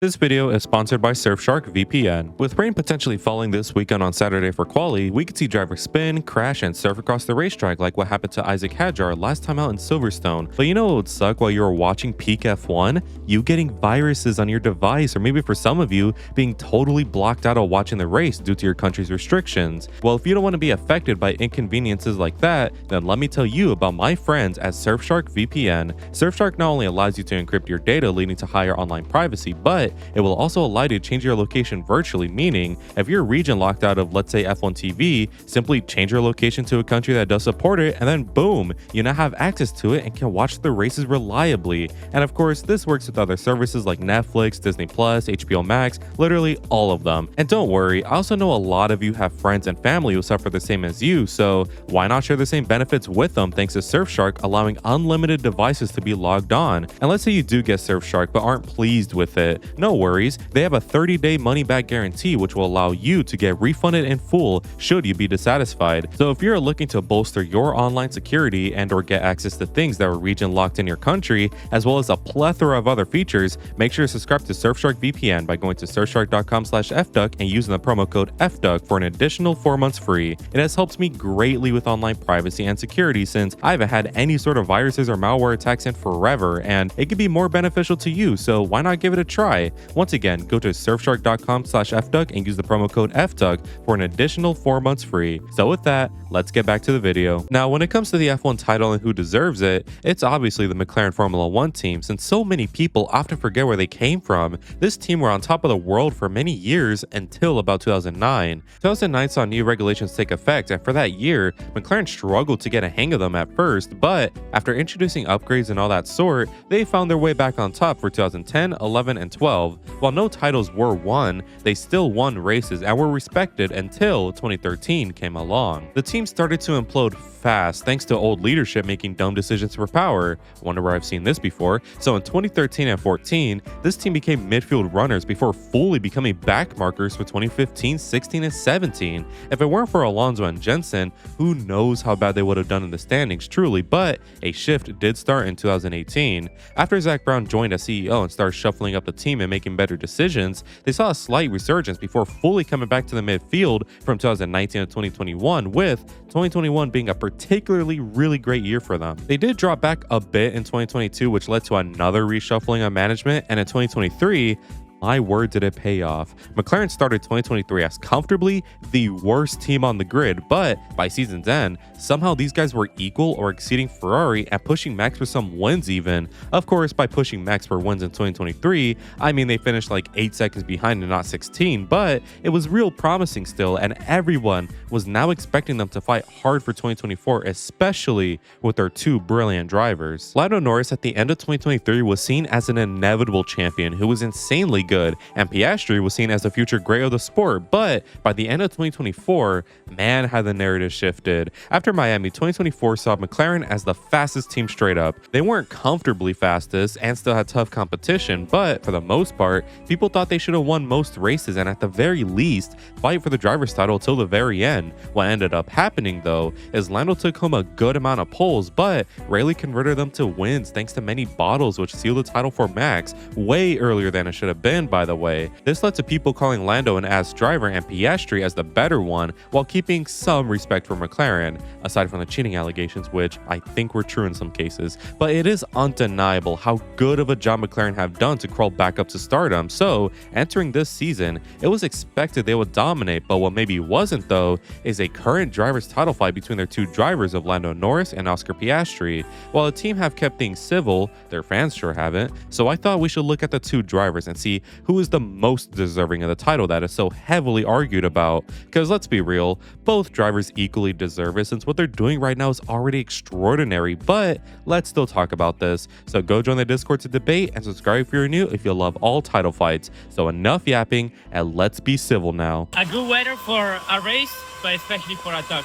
This video is sponsored by Surfshark VPN. With rain potentially falling this weekend on Saturday for quali, we could see drivers spin, crash, and surf across the racetrack like what happened to Isaac Hadjar last time out in Silverstone. But you know what would suck while you were watching peak F1? You getting viruses on your device, or maybe for some of you, being totally blocked out of watching the race due to your country's restrictions. Well, if you don't want to be affected by inconveniences like that, then let me tell you about my friends at Surfshark VPN. Surfshark not only allows you to encrypt your data leading to higher online privacy, but it will also allow you to change your location virtually, meaning if your region locked out of, let's say, F1 TV, simply change your location to a country that does support it, and then boom, you now have access to it and can watch the races reliably. And of course, this works with other services like Netflix, Disney Plus, HBO Max, literally all of them. And don't worry, I also know a lot of you have friends and family who suffer the same as you, so why not share the same benefits with them thanks to Surfshark allowing unlimited devices to be logged on. And let's say you do get Surfshark but aren't pleased with it. No worries, they have a 30-day money-back guarantee which will allow you to get refunded in full should you be dissatisfied. So if you're looking to bolster your online security and or get access to things that are region locked in your country, as well as a plethora of other features, make sure to subscribe to Surfshark VPN by going to surfshark.com/fduck and using the promo code FDUCK for an additional 4 months free. It has helped me greatly with online privacy and security since I haven't had any sort of viruses or malware attacks in forever, and it could be more beneficial to you, so why not give it a try? Once again, go to surfshark.com/fduck and use the promo code FDUCK for an additional 4 months free. So with that, let's get back to the video. Now, when it comes to the F1 title and who deserves it, it's obviously the McLaren Formula 1 team, since so many people often forget where they came from. This team were on top of the world for many years until about 2009. 2009 saw new regulations take effect, and for that year, McLaren struggled to get a hang of them at first, but after introducing upgrades and all that sort, they found their way back on top for 2010, 11, and 12. While no titles were won, they still won races and were respected until 2013 came along. The team started to implode fast thanks to old leadership making dumb decisions for power. Wonder where I've seen this before. So in 2013 and 14, this team became midfield runners before fully becoming back markers for 2015, 16, and 17. If it weren't for Alonso and Jensen, who knows how bad they would have done in the standings truly, but a shift did start in 2018. After Zach Brown joined as CEO and started shuffling up the team and making better decisions, they saw a slight resurgence before fully coming back to the midfield from 2019 to 2021, with 2021 being a particularly really great year for them. They did drop back a bit in 2022, which led to another reshuffling of management, and in 2023, my word, did it pay off. McLaren started 2023 as comfortably the worst team on the grid, but by season's end, somehow these guys were equal or exceeding Ferrari and pushing Max for some wins even. Of course, by pushing Max for wins in 2023, I mean they finished like 8 seconds behind and not 16, but it was real promising still, and everyone was now expecting them to fight hard for 2024, especially with their two brilliant drivers. Lando Norris at the end of 2023 was seen as an inevitable champion who was insanely good, and Piastri was seen as the future gray of the sport, but by the end of 2024, man, had the narrative shifted. After Miami, 2024 saw McLaren as the fastest team straight up. They weren't comfortably fastest and still had tough competition, but for the most part, people thought they should have won most races and at the very least, fight for the driver's title till the very end. What ended up happening though, is Lando took home a good amount of poles, but rarely converted them to wins thanks to many bottles which sealed the title for Max way earlier than it should have been, by the way. This led to people calling Lando an ass driver and Piastri as the better one, while keeping some respect for McLaren, aside from the cheating allegations, which I think were true in some cases. But it is undeniable how good of a job McLaren have done to crawl back up to stardom, so entering this season, it was expected they would dominate, but what maybe wasn't though, is a current driver's title fight between their two drivers of Lando Norris and Oscar Piastri. While the team have kept things civil, their fans sure haven't, so I thought we should look at the two drivers and see who is the most deserving of the title that is so heavily argued about. Because let's be real, both drivers equally deserve it since what they're doing right now is already extraordinary, but let's still talk about this. So go join the Discord to debate and subscribe if you're new if you love all title fights. So enough yapping and let's be civil now. A good weather for a race, but especially for a duck.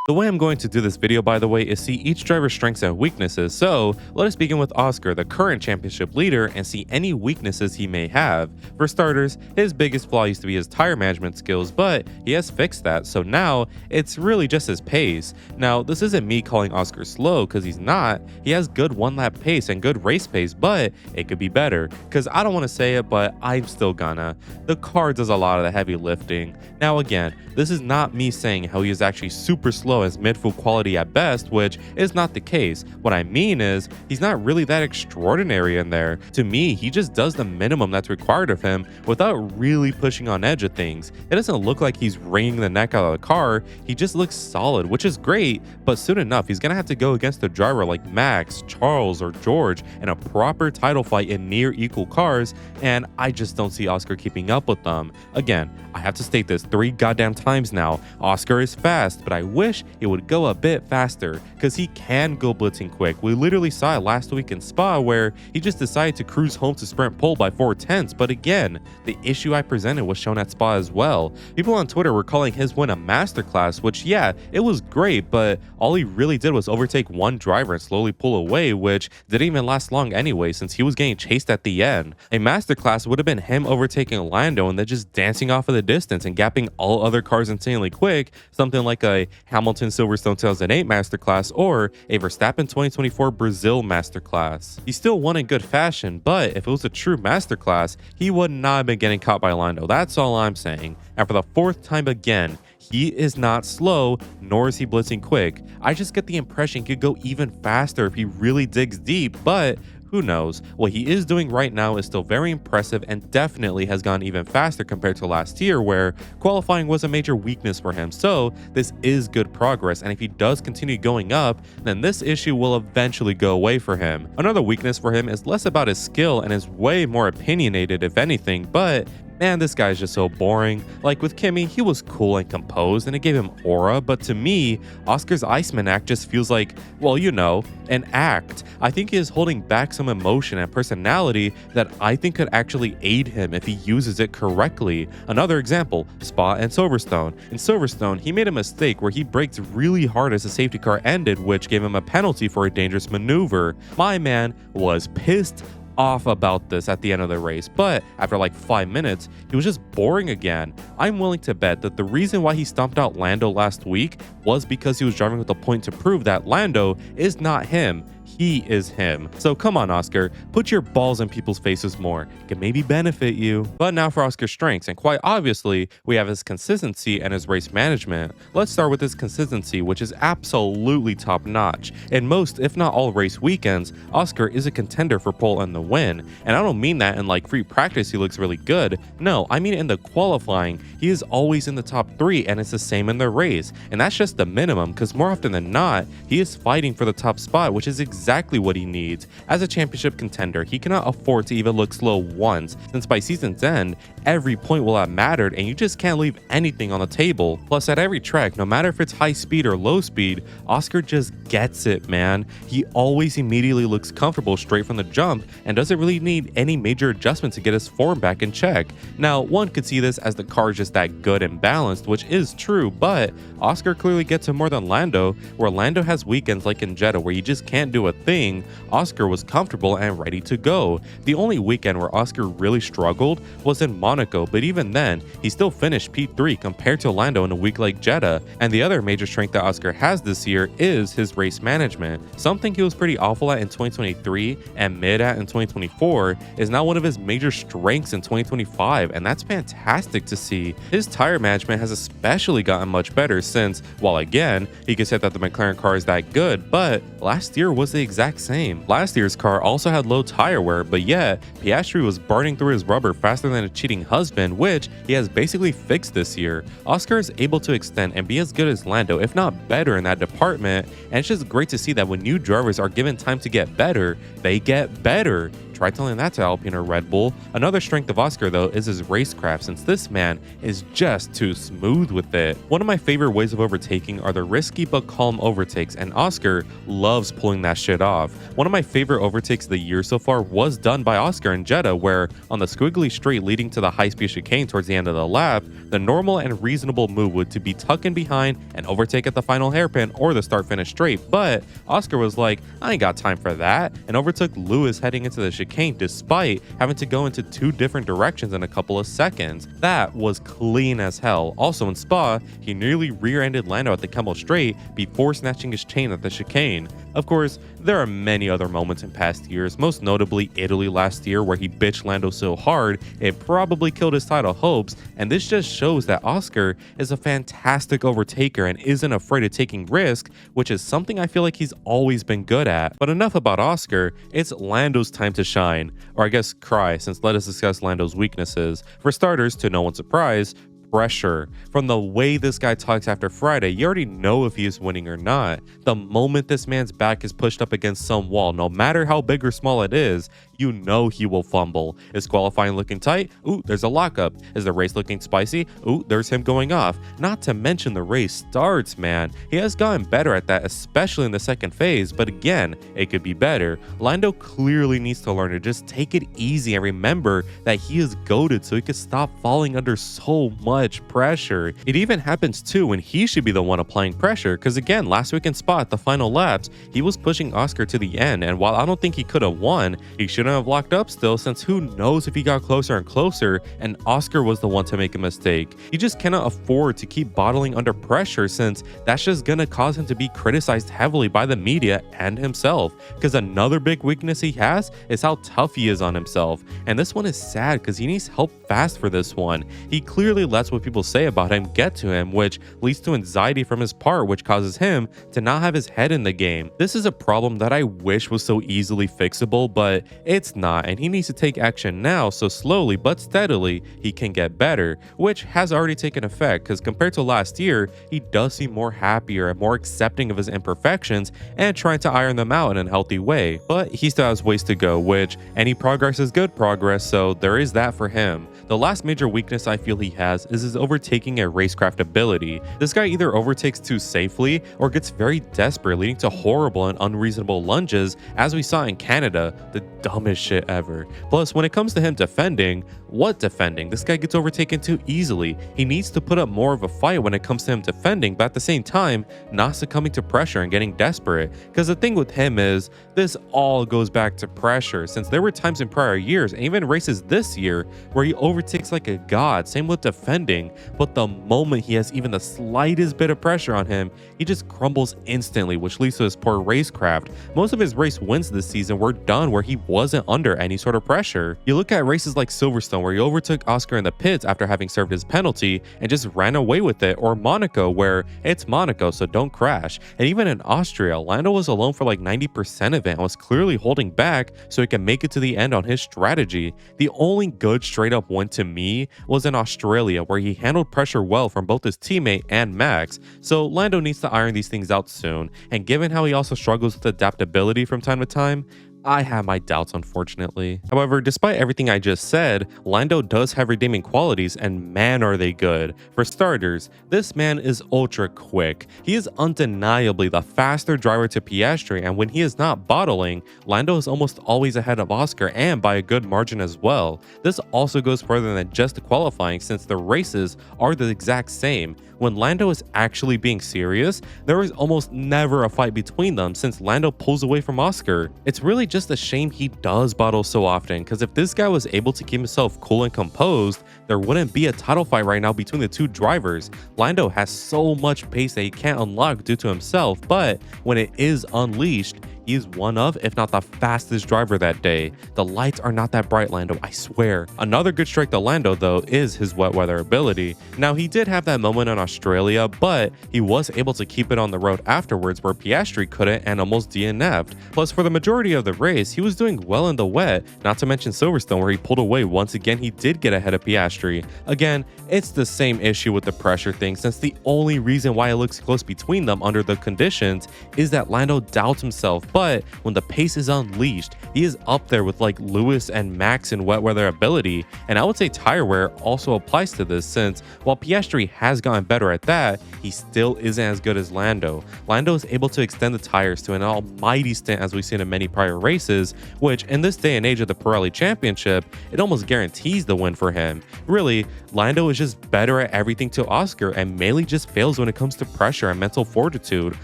The way I'm going to do this video, by the way, is see each driver's strengths and weaknesses. So let us begin with Oscar, the current championship leader, and see any weaknesses he may have. For starters, his biggest flaw used to be his tire management skills, but he has fixed that, so now it's really just his pace. Now, this isn't me calling Oscar slow, because he's not. He has good one-lap pace and good race pace, but it could be better, because I don't want to say it, but I'm still gonna. The car does a lot of the heavy lifting. Now again, this is not me saying how he is actually super slow as mid-full quality at best, which is not the case. What I mean is, he's not really that extraordinary in there. To me, he just does the minimum that's required of him without really pushing on edge of things. It doesn't look like he's wringing the neck out of the car, he just looks solid, which is great, but soon enough, he's gonna have to go against a driver like Max, Charles, or George in a proper title fight in near equal cars, and I just don't see Oscar keeping up with them. Again, I have to state this 3 goddamn times now, Oscar is fast, but I wish it would go a bit faster, because he can go blitzing quick. We literally saw it last week in Spa where he just decided to cruise home to sprint pole by 4/10, but again, the issue I presented was shown at Spa as well. People on Twitter were calling his win a masterclass, which yeah, it was great, but all he really did was overtake one driver and slowly pull away, which didn't even last long anyway since he was getting chased at the end. A masterclass would have been him overtaking Lando and then just dancing off of the distance and gapping all other cars insanely quick, something like a Hamilton Silverstone 2008 masterclass or a Verstappen 2024 Brazil masterclass. He still won in good fashion, but if it was a true masterclass, he would not have been getting caught by Lando. That's all I'm saying. And for the 4th time again, he is not slow, nor is he blitzing quick. I just get the impression he could go even faster if he really digs deep, but who knows? What he is doing right now is still very impressive and definitely has gone even faster compared to last year where qualifying was a major weakness for him. So this is good progress, and if he does continue going up, then this issue will eventually go away for him. Another weakness for him is less about his skill and is way more opinionated if anything, but man, this guy's just so boring. Like with Kimi, he was cool and composed and it gave him aura, but to me, Oscar's Iceman act just feels like, well, you know, an act. I think he is holding back some emotion and personality that I think could actually aid him if he uses it correctly. Another example, Spa and Silverstone. In Silverstone, he made a mistake where he braked really hard as the safety car ended, which gave him a penalty for a dangerous maneuver. My man was pissed off about this at the end of the race, but after like 5 minutes, he was just boring again. I'm willing to bet that the reason why he stomped out Lando last week was because he was driving with a point to prove that Lando is not him. He is him. So come on, Oscar, put your balls in people's faces more. It can maybe benefit you. But now for Oscar's strengths, and quite obviously, we have his consistency and his race management. Let's start with his consistency, which is absolutely top notch. In most, if not all race weekends, Oscar is a contender for pole and the win. And I don't mean that in like free practice he looks really good. No, I mean in the qualifying, he is always in the top 3 and it's the same in the race. And that's just the minimum, because more often than not, he is fighting for the top spot, which is exactly what he needs. As a championship contender, he cannot afford to even look slow once, since by season's end, every point will have mattered and you just can't leave anything on the table. Plus, at every track, no matter if it's high speed or low speed, Oscar just gets it, man. He always immediately looks comfortable straight from the jump and doesn't really need any major adjustment to get his form back in check. Now, one could see this as the car is just that good and balanced, which is true, but Oscar clearly gets him more than Lando, where Lando has weekends like in Jeddah where you just can't do a thing. Oscar was comfortable and ready to go. The only weekend where Oscar really struggled was in Monaco, but even then, he still finished P3 compared to Lando in a week like Jeddah. And the other major strength that Oscar has this year is his race management. Something he was pretty awful at in 2023 and mid at in 2024 is now one of his major strengths in 2025, and that's fantastic to see. His tire management has especially gotten much better since, while again, he can say that the McLaren car is that good, but last year was the exact same. Last year's car also had low tire wear, but yet Piastri was burning through his rubber faster than a cheating husband, which he has basically fixed this year. Oscar is able to extend and be as good as Lando, if not better in that department, and it's just great to see that when new drivers are given time to get better, they get better. Try telling that to Alpine or Red Bull. Another strength of Oscar though is his racecraft, since this man is just too smooth with it. One of my favorite ways of overtaking are the risky but calm overtakes, and Oscar loves pulling that shit off. One of my favorite overtakes of the year so far was done by Oscar in Jeddah, where on the squiggly straight leading to the high-speed chicane towards the end of the lap, the normal and reasonable move would to be tuck in behind and overtake at the final hairpin or the start-finish straight, but Oscar was like, I ain't got time for that, and overtook Lewis heading into the chicane despite having to go into two different directions in a couple of seconds. That was clean as hell. Also in Spa, he nearly rear-ended Lando at the Kemmel straight before snatching his chain at the chicane. Of course, there are many other moments in past years, most notably Italy last year where he bitched Lando so hard it probably killed his title hopes, and this just shows that Oscar is a fantastic overtaker and isn't afraid of taking risk, which is something I feel like he's always been good at. But enough about Oscar, it's Lando's time to shine, or I guess cry, since let us discuss Lando's weaknesses. For starters, to no one's surprise, pressure. From the way this guy talks after Friday, you already know if he is winning or not. The moment this man's back is pushed up against some wall, no matter how big or small it is, you know he will fumble. Is qualifying looking tight? Ooh, there's a lockup. Is the race looking spicy? Ooh, there's him going off. Not to mention the race starts, man. He has gotten better at that, especially in the second phase, but again, it could be better. Lando clearly needs to learn to just take it easy and remember that he is goated so he can stop falling under so much pressure. It even happens too when he should be the one applying pressure, because again, last week in Spa at the final laps, he was pushing Oscar to the end, and while I don't think he could have won, he shouldn't have locked up still, since who knows if he got closer and closer and Oscar was the one to make a mistake. He just cannot afford to keep bottling under pressure, since that's just gonna cause him to be criticized heavily by the media and himself, because another big weakness he has is how tough he is on himself, and this one is sad because he needs help fast for this one. He clearly lets what people say about him get to him, which leads to anxiety from his part, which causes him to not have his head in the game. This is a problem that I wish was so easily fixable, but it's not, and he needs to take action now, so slowly but steadily he can get better, which has already taken effect, because compared to last year, he does seem more happier and more accepting of his imperfections and trying to iron them out in a healthy way. But he still has ways to go, which any progress is good progress, so there is that for him. The last major weakness I feel he has is his overtaking and racecraft ability. This guy either overtakes too safely or gets very desperate, leading to horrible and unreasonable lunges, as we saw in Canada, the dumbest shit ever. Plus, when it comes to him defending, what defending? This guy gets overtaken too easily. He needs to put up more of a fight when it comes to him defending, but at the same time, not succumbing to pressure and getting desperate. Because the thing with him is, this all goes back to pressure, since there were times in prior years, and even races this year, where he overtakes like a god, same with defending, but the moment he has even the slightest bit of pressure on him, he just crumbles instantly, which leads to his poor racecraft. Most of his race wins this season were done where he wasn't under any sort of pressure. You look at races like Silverstone, where he overtook Oscar in the pits after having served his penalty and just ran away with it, or Monaco, where it's Monaco, so don't crash. And even in Austria, Lando was alone for like 90% of it and was clearly holding back so he can make it to the end on his strategy. The only good straight up win to me was in Australia, where he handled pressure well from both his teammate and Max, so Lando needs to iron these things out soon, and given how he also struggles with adaptability from time to time, I have my doubts, unfortunately. However, despite everything I just said, Lando does have redeeming qualities, and man are they good. For starters, this man is ultra quick. He is undeniably the faster driver to Piastri, and when he is not bottling, Lando is almost always ahead of Oscar, and by a good margin as well. This also goes further than just the qualifying, since the races are the exact same. When Lando is actually being serious, there is almost never a fight between them, since Lando pulls away from Oscar. It's really just a shame he does bottle so often, because if this guy was able to keep himself cool and composed, there wouldn't be a title fight right now between the two drivers. Lando has so much pace that he can't unlock due to himself, but when it is unleashed, he is one of, if not the fastest driver that day. The lights are not that bright, Lando, I swear. Another good strike to Lando, though, is his wet weather ability. Now, he did have that moment in Australia, but he was able to keep it on the road afterwards, where Piastri couldn't and almost DNF'd. Plus, for the majority of the race, he was doing well in the wet, not to mention Silverstone, where he pulled away. Once again, he did get ahead of Piastri. Again, it's the same issue with the pressure thing, since the only reason why it looks close between them under the conditions is that Lando doubts himself but when the pace is unleashed, he is up there with like Lewis and Max in wet weather ability. And I would say tire wear also applies to this, since while Piastri has gotten better at that, he still isn't as good as Lando. Lando is able to extend the tires to an almighty stint, as we've seen in many prior races, which in this day and age of the Pirelli Championship, it almost guarantees the win for him. Really, Lando is just better at everything to Oscar and mainly just fails when it comes to pressure and mental fortitude.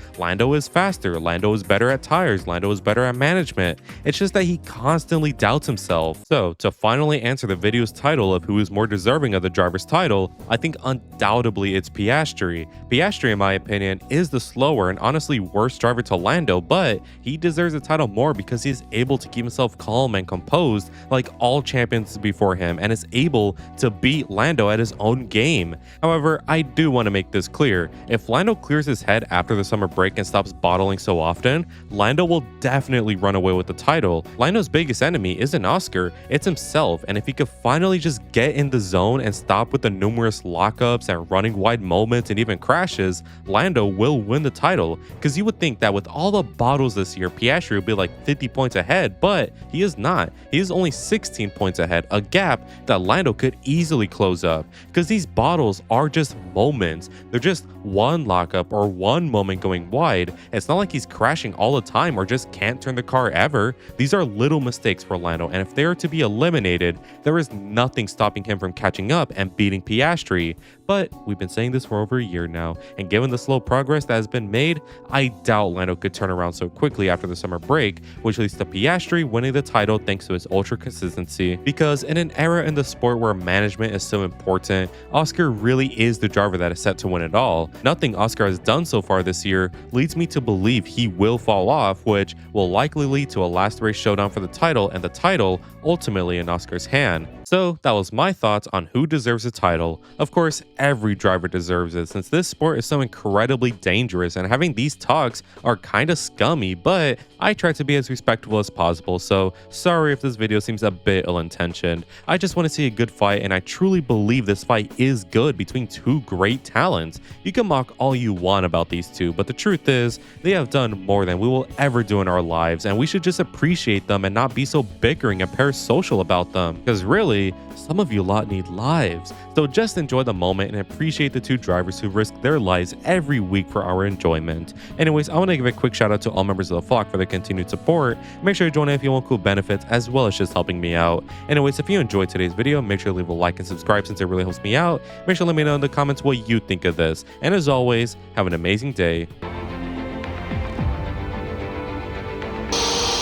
Lando is faster, Lando is better at tires, Lando is better at management. It's just that he constantly doubts himself. So to finally answer the video's title of who is more deserving of the driver's title, I think undoubtedly it's Piastri. Piastri, in my opinion, is the slower and honestly worse driver to Lando, but he deserves the title more because he is able to keep himself calm and composed like all champions before him, and is able to beat Lando at his own game. However, I do want to make this clear. If Lando clears his head after the summer break and stops bottling so often, Lando will definitely run away with the title. Lando's biggest enemy isn't Oscar, it's himself, and if he could finally just get in the zone and stop with the numerous lockups and running wide moments and even crashes, Lando will win the title. Because you would think that with all the bottles this year, Piastri would be like 50 points ahead, but he is not. He is only 16 points ahead, a gap that Lando could easily close up. Because these bottles are just moments. They're just one lockup or one moment going wide. It's not like he's crashing all the time or just can't turn the car ever. These are little mistakes for Lando, and if they are to be eliminated, there is nothing stopping him from catching up and beating Piastri. But we've been saying this for over a year now, and given the slow progress that has been made, I doubt Lando could turn around so quickly after the summer break, which leads to Piastri winning the title thanks to his ultra consistency. Because in an era in the sport where management is so important, Oscar really is the driver that is set to win it all. Nothing Oscar has done so far this year leads me to believe he will fall off, which will likely lead to a last race showdown for the title, and the title ultimately in Oscar's hand. So that was my thoughts on who deserves the title. Of course, every driver deserves it, since this sport is so incredibly dangerous and having these talks are kinda scummy, but I try to be as respectful as possible, so sorry if this video seems a bit ill-intentioned. I just want to see a good fight, and I truly believe this fight is good between two great talents. You can mock all you want about these two, but the truth is, they have done more than we will ever do in our lives, and we should just appreciate them and not be so bickering and parasocial about them. Because really, some of you lot need lives. So just enjoy the moment and appreciate the two drivers who risk their lives every week for our enjoyment. Anyways, I want to give a quick shout out to all members of the flock for their continued support. Make sure you join in if you want cool benefits, as well as just helping me out. Anyways, if you enjoyed today's video, make sure to leave a like and subscribe, since it really helps me out. Make sure to let me know in the comments what you think of this. And as always, have an amazing day.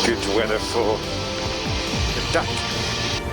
Good weather for the duck.